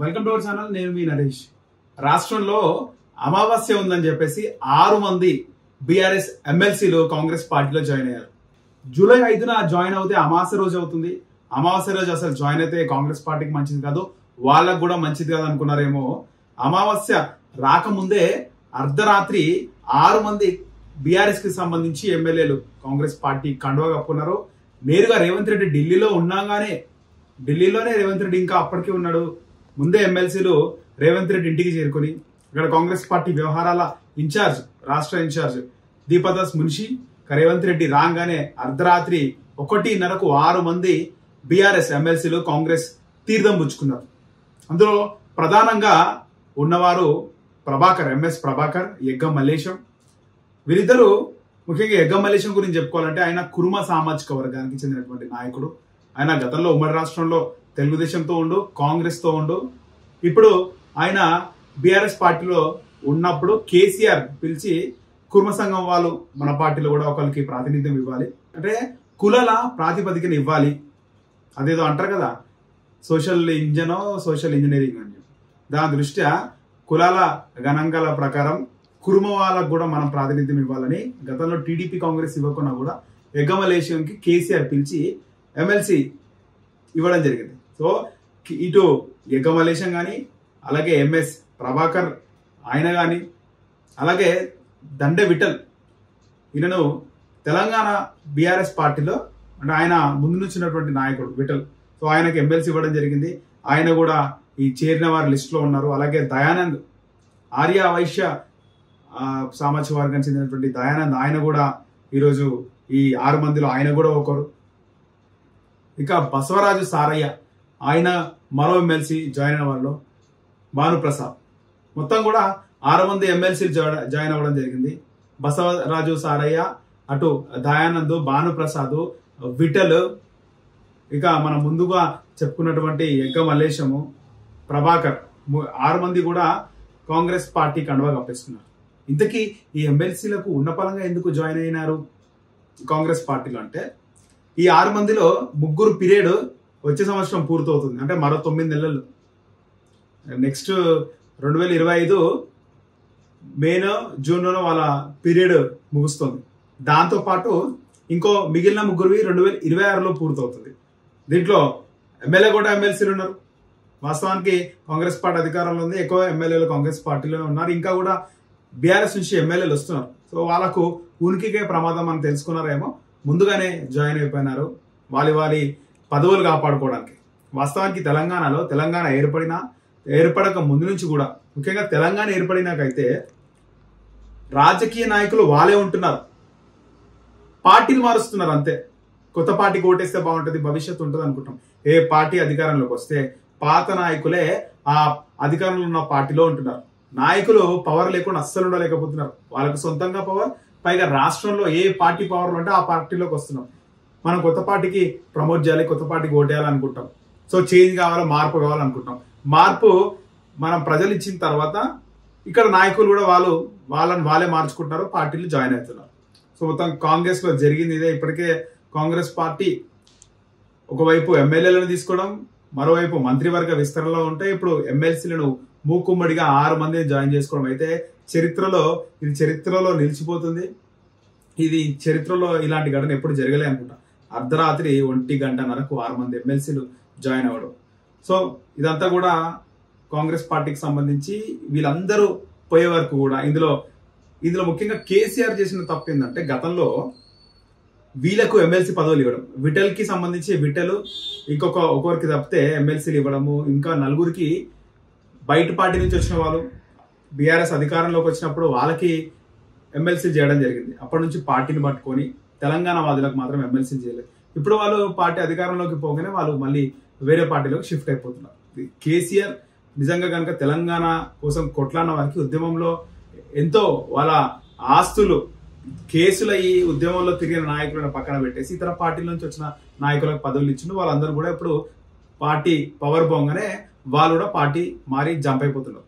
Welcome to our channel. నేను మీ నరేష్. రాష్ట్రంలో అమావాస్య ఉందని చెప్పేసి 6 మంది బీఆర్ఎస్ ఎమ్మెల్సీలు కాంగ్రెస్ పార్టీలో జాయిన్ అయ్యారు. జూలై 5న జాయిన్ అవుతే అమావాస్య రోజు అవుతుంది. అమావాస్య రోజు అసలు జాయిన్ అయితే కాంగ్రెస్ పార్టీకి మంచిది కాదు, వాళ్ళకు కూడా మంచిది కాదు అనుకున్నారేమో. అమావాస్య రాకముందే అర్ధరాత్రి 6 మంది బీఆర్ఎస్ కి సంబంధించి ఎమ్మెల్యేలు కాంగ్రెస్ పార్టీ కండువా కప్పుకున్నారు. నేరుగా రేవంత్ రెడ్డి ఢిల్లీలోనే రేవంత్ రెడ్డి ఇంకా అప్పటికే ఉన్నాడు. ముందే ఎమ్మెల్సీలు రేవంత్ రెడ్డి ఇంటికి చేరుకుని ఇక్కడ కాంగ్రెస్ పార్టీ వ్యవహారాల రాష్ట్ర ఇన్ఛార్జ్ దీపదాస్ మున్షి రేవంత్ రెడ్డి రాగానే అర్ధరాత్రి 1:30కు 6 మంది బీఆర్ఎస్ ఎమ్మెల్సీలు కాంగ్రెస్ తీర్థం పుచ్చుకున్నారు. అందులో ప్రధానంగా ఉన్నవారు ఎంఎస్ ప్రభాకర్, యగ్గం మల్లేశం. వీరిద్దరూ ముఖ్యంగా యగ్గం మల్లేశం గురించి చెప్పుకోవాలంటే ఆయన కుర్మ సామాజిక వర్గానికి చెందినటువంటి నాయకుడు. ఆయన గతంలో ఉమ్మడి రాష్ట్రంలో తెలుగుదేశంతో ఉండు, కాంగ్రెస్ తో ఉండు. ఇప్పుడు ఆయన బీఆర్ఎస్ పార్టీలో ఉన్నప్పుడు కేసీఆర్ పిలిచి కుర్మ సంఘం వాళ్ళు మన పార్టీలో కూడా ఒకరికి ప్రాతినిధ్యం ఇవ్వాలి, అంటే కులాల ప్రాతిపదికన ఇవ్వాలి, అదేదో అంటారు కదా సోషల్ ఇంజనీరింగ్ అని. దాని దృష్ట్యా కులాల గణాంకాల ప్రకారం కుర్మ వాళ్ళకు కూడా మనం ప్రాతినిధ్యం ఇవ్వాలని గతంలో టీడీపీ కాంగ్రెస్ ఇవ్వకున్నా కూడా యగ్గం మల్లేశంకి కేసీఆర్ పిలిచి ఎమ్మెల్సీ ఇవ్వడం జరిగింది. సో ఇటు యగ్గం మల్లేశం కానీ, అలాగే ఎంఎస్ ప్రభాకర్ ఆయన కానీ, అలాగే దండే విఠల్ ఈయనను తెలంగాణ బీఆర్ఎస్ పార్టీలో అంటే ఆయన ముందు నుంచి ఉన్నటువంటి నాయకుడు విఠల్. సో ఆయనకు ఎమ్మెల్సీ ఇవ్వడం జరిగింది. ఆయన కూడా ఈ చేరిన వారి లిస్టులో ఉన్నారు. అలాగే దయానంద్, ఆర్య వైశ్య సామాజిక వర్గానికి చెందినటువంటి దయానంద్, ఆయన కూడా ఈరోజు ఈ 6 మందిలో ఆయన కూడా ఒకరు. ఇక బసవరాజు సారయ్య, ఆయన మరో ఎమ్మెల్సీ జాయిన్ అయిన వాళ్ళు. భానుప్రసాద్, మొత్తం కూడా 6 మంది ఎమ్మెల్సీలు జాయిన్ అవ్వడం జరిగింది. బసవరాజు సారయ్య, అటు దయానంద్, భానుప్రసాద్, విఠల్, ఇక మనం ముందుగా చెప్పుకున్నటువంటి యగ్గం మల్లేశము, ప్రభాకర్, 6 మంది కూడా కాంగ్రెస్ పార్టీ కండువా కప్పేసుకున్నారు. ఇంతకీ ఈ ఎమ్మెల్సీలకు ఉన్న పరంగా ఎందుకు జాయిన్ అయినారు కాంగ్రెస్ పార్టీలో అంటే, ఈ 6 మందిలో 3 పీరియడ్ వచ్చే సంవత్సరం పూర్తవుతుంది, అంటే మరో 9 నెలలు. నెక్స్ట్ 2025 మేనో జూన్లోనో వాళ్ళ పీరియడ్ ముగుస్తుంది. దాంతో పాటు ఇంకో మిగిలిన 3 2026లో పూర్తవుతుంది. దీంట్లో ఎమ్మెల్యే కూడా ఎమ్మెల్సీలు ఉన్నారు. వాస్తవానికి కాంగ్రెస్ పార్టీ అధికారంలో ఉంది, ఎక్కువ ఎమ్మెల్యేలు కాంగ్రెస్ పార్టీలోనే ఉన్నారు. ఇంకా కూడా బీఆర్ఎస్ నుంచి ఎమ్మెల్యేలు వస్తున్నారు. సో వాళ్ళకు ఉనికికే ప్రమాదం అని తెలుసుకున్నారేమో, ముందుగానే జాయిన్ అయిపోయినారు వారి పదవులు కాపాడుకోవడానికి. వాస్తవానికి తెలంగాణ ఏర్పడక ముందు నుంచి కూడా, ముఖ్యంగా తెలంగాణ ఏర్పడినాకైతే రాజకీయ నాయకులు వాళ్ళే ఉంటున్నారు, పార్టీలు మారుస్తున్నారు అంతే. కొత్త పార్టీకి ఓటేస్తే బాగుంటుంది, భవిష్యత్తు ఉంటుంది అనుకుంటాం. ఏ పార్టీ అధికారంలోకి వస్తే పాత నాయకులే ఆ అధికారంలో ఉన్న పార్టీలో ఉంటున్నారు. నాయకులు పవర్ లేకుండా అస్సలు ఉండలేకపోతున్నారు. వాళ్ళకు సొంతంగా పవర్, పైగా రాష్ట్రంలో ఏ పార్టీ పవర్లో ఉంటే ఆ పార్టీలోకి వస్తున్నాం. మనం కొత్త పార్టీకి ప్రమోట్ చేయాలి, కొత్త పార్టీకి ఓటేయాలనుకుంటాం. సో చేంజ్ కావాలి, మార్పు కావాలనుకుంటాం. మార్పు మనం ప్రజలు ఇచ్చిన తర్వాత ఇక్కడ నాయకులు కూడా వాళ్ళే మార్చుకుంటున్నారు, పార్టీలు జాయిన్ అవుతున్నారు. సో మొత్తం కాంగ్రెస్ లో జరిగింది ఇదే. ఇప్పటికే కాంగ్రెస్ పార్టీ ఒకవైపు ఎమ్మెల్యేలను తీసుకోవడం, మరోవైపు మంత్రివర్గ విస్తరణలో ఉంటే ఇప్పుడు ఎమ్మెల్సీలను మూకుమ్మడిగా 6 మందిని జాయిన్ చేసుకోవడం అయితే చరిత్రలో నిలిచిపోతుంది. ఇది చరిత్రలో ఇలాంటి ఘటన ఎప్పుడు జరగలే అనుకుంటా. అర్ధరాత్రి 1:30కు 6 మంది ఎమ్మెల్సీలు జాయిన్ అవ్వడం. సో ఇదంతా కూడా కాంగ్రెస్ పార్టీకి సంబంధించి వీళ్ళందరూ పోయే వరకు కూడా ఇందులో ముఖ్యంగా కేసీఆర్ చేసిన తప్పు ఏంటంటే, గతంలో వీళ్ళకు ఎమ్మెల్సీ పదవులు ఇవ్వడం, విఠల్కి సంబంధించి ఒకరికి తప్పితే ఎమ్మెల్సీలు ఇవ్వడము, ఇంకా 4 బయట పార్టీ నుంచి వచ్చిన వాళ్ళు బీఆర్ఎస్ అధికారంలోకి వచ్చినప్పుడు వాళ్ళకి ఎమ్మెల్సీ చేయడం జరిగింది. అప్పటి నుంచి పార్టీని పట్టుకొని తెలంగాణ వాదులకు మాత్రం ఎమ్మెల్సీ చేయలేదు. ఇప్పుడు వాళ్ళు పార్టీ అధికారంలోకి పోగానే వాళ్ళు మళ్ళీ వేరే పార్టీలోకి షిఫ్ట్ అయిపోతున్నారు. కేసీఆర్ నిజంగా కనుక తెలంగాణ కోసం కొట్లాడిన వారికి ఉద్యమంలో ఎంతో వాళ్ళ ఆస్తులు కేసుల ఈ ఉద్యమంలో తిరిగిన నాయకులను పక్కన పెట్టేసి ఇతర పార్టీల నుంచి వచ్చిన నాయకులకు పదవులు ఇచ్చిండు. వాళ్ళందరూ కూడా ఇప్పుడు పార్టీ పవర్ పోగానే వాళ్ళు కూడా పార్టీ మారి జంప్ అయిపోతున్నారు.